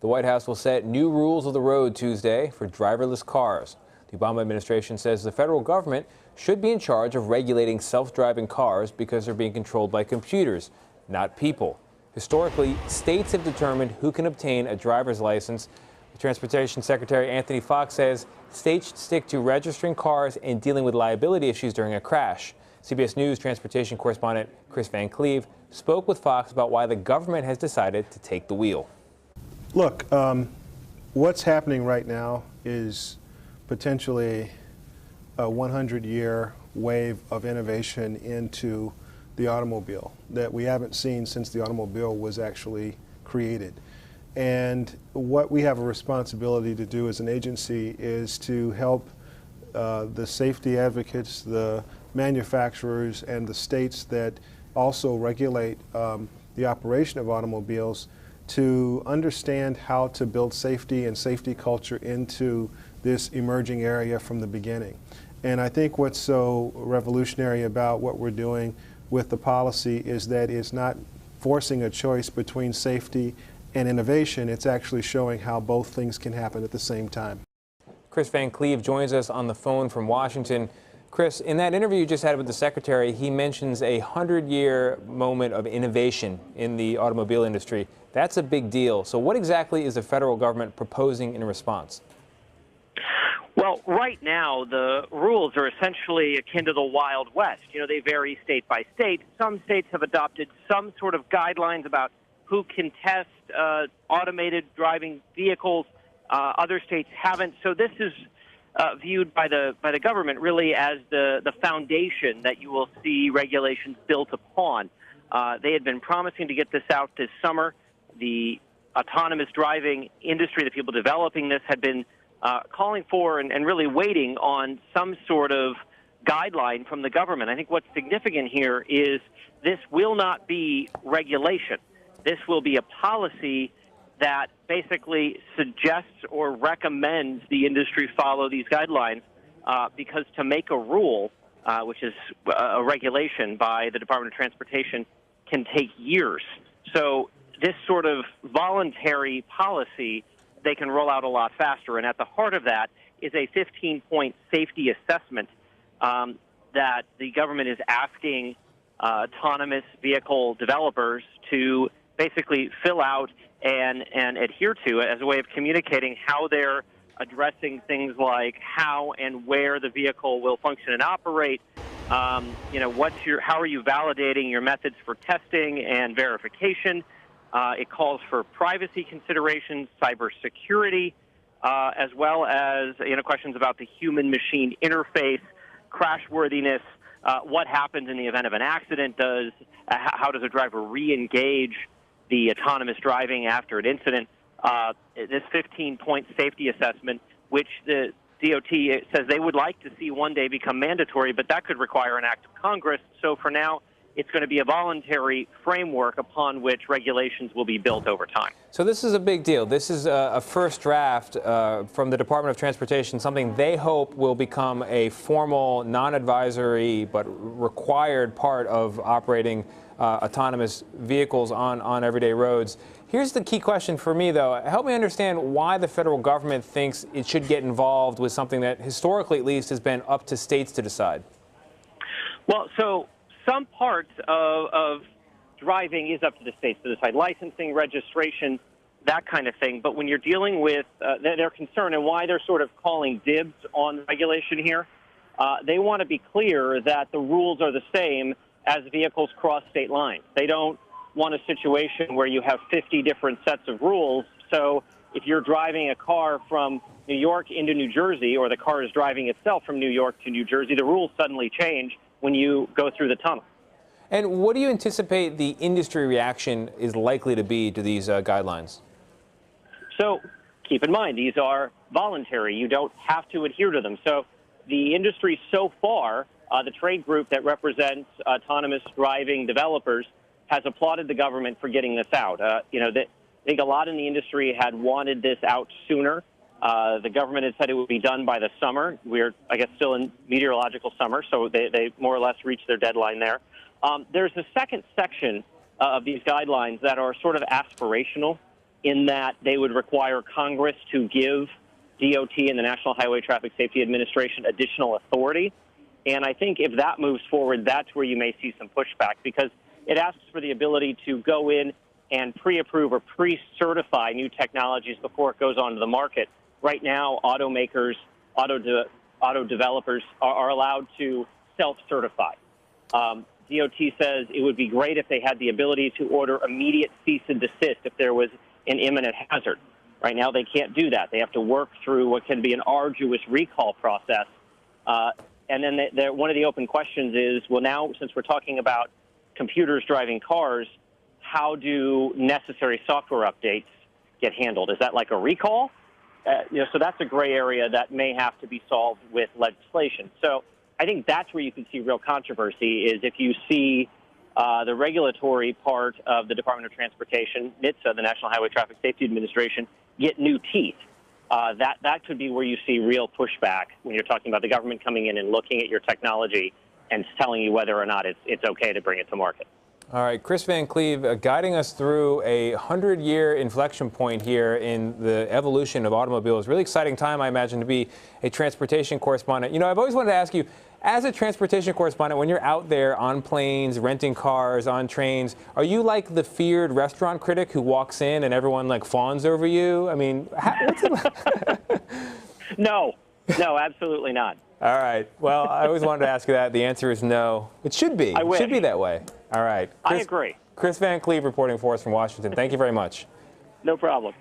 The White House will set new rules of the road Tuesday for driverless cars. The Obama administration says the federal government should be in charge of regulating self-driving cars because they're being controlled by computers, not people. Historically, states have determined who can obtain a driver's license. The Transportation Secretary Anthony Foxx says states should stick to registering cars and dealing with liability issues during a crash. CBS News transportation correspondent Chris Van Cleve spoke with Foxx about why the government has decided to take the wheel. Look, what's happening right now is potentially a 100-year wave of innovation into the automobile that we haven't seen since the automobile was actually created. And what we have a responsibility to do as an agency is to help the safety advocates, the manufacturers, and the states that also regulate the operation of automobiles to understand how to build safety and safety culture into this emerging area from the beginning. And I think what's so revolutionary about what we're doing with the policy is that it's not forcing a choice between safety and innovation. It's actually showing how both things can happen at the same time. Chris Van Cleve joins us on the phone from Washington. Chris, in that interview you just had with the Secretary, he mentions a 100-year moment of innovation in the automobile industry. That's a big deal. So what exactly is the federal government proposing in response? Well, right now, the rules are essentially akin to the Wild West. You know, they vary state by state. Some states have adopted some sort of guidelines about who can test automated driving vehicles. Other states haven't. So this is viewed by the government really as the foundation that you will see regulations built upon. They had been promising to get this out this summer. The autonomous driving industry, the people developing this, had been calling for and really waiting on some sort of guideline from the government. I think what's significant here is this will not be regulation. This will be a policy that basically suggests or recommends the industry follow these guidelines because to make a rule, which is a regulation by the Department of Transportation, can take years. So this sort of voluntary policy they can roll out a lot faster. And at the heart of that is a 15-point safety assessment that the government is asking autonomous vehicle developers to basically fill out and adhere to as a way of communicating how they're addressing things like how and where the vehicle will function and operate. You know, how are you validating your methods for testing and verification? It calls for privacy considerations, cybersecurity, as well as questions about the human-machine interface, crashworthiness, what happens in the event of an accident. How does a driver re-engage the autonomous driving after an incident? This 15-point safety assessment, which the DOT says they would like to see one day become mandatory, but that could require an act of Congress. So for now, it's going to be a voluntary framework upon which regulations will be built over time. So this is a big deal. This is a first draft from the Department of Transportation, something they hope will become a formal, non-advisory, but required part of operating autonomous vehicles on everyday roads. Here's the key question for me, though. Help me understand why the federal government thinks it should get involved with something that historically, at least, has been up to states to decide. Well, so some parts of driving is up to the states to decide, licensing, registration, that kind of thing. But when you're dealing with their concern and why they're sort of calling dibs on regulation here, they want to be clear that the rules are the same as vehicles cross state lines. They don't want a situation where you have 50 different sets of rules. So if you're driving a car from New York into New Jersey, or the car is driving itself from New York to New Jersey, the rules suddenly change when you go through the tunnel. And what do you anticipate the industry reaction is likely to be to these guidelines? So keep in mind, these are voluntary. You don't have to adhere to them. So the industry so far, the trade group that represents autonomous driving developers, has applauded the government for getting this out. I think a lot in the industry had wanted this out sooner. The government had said it would be done by the summer. We're, I guess, still in meteorological summer, so they more or less reached their deadline there. There's a second section of these guidelines that are sort of aspirational. in that they would require Congress to give DOT and the National Highway Traffic Safety Administration additional authority. And I think if that moves forward, that's where you may see some pushback, because it asks for the ability to go in and pre-approve or pre-certify new technologies before it goes onto the market. Right now, automakers, auto developers are allowed to self-certify. DOT says it would be great if they had the ability to order immediate cease and desist if there was an imminent hazard. Right now, they can't do that. They have to work through what can be an arduous recall process. And then one of the open questions is, well, now, since we're talking about computers driving cars, how do necessary software updates get handled? Is that like a recall? So that's a gray area that may have to be solved with legislation. So I think that's where you can see real controversy, is if you see the regulatory part of the Department of Transportation, NHTSA, the National Highway Traffic Safety Administration, get new teeth. That could be where you see real pushback when you're talking about the government coming in and looking at your technology and telling you whether or not it's okay to bring it to market. All right, Chris Van Cleve, guiding us through a 100-year inflection point here in the evolution of automobiles. Really exciting time, I imagine, to be a transportation correspondent. You know, I've always wanted to ask you, as a transportation correspondent, when you're out there on planes, renting cars, on trains, are you like the feared restaurant critic who walks in and everyone like fawns over you? I mean, what's it like? No, absolutely not. All right. Well, I always wanted to ask you that. The answer is no. It should be. It should be that way. All right. I agree. Chris Van Cleve reporting for us from Washington. Thank you very much. No problem.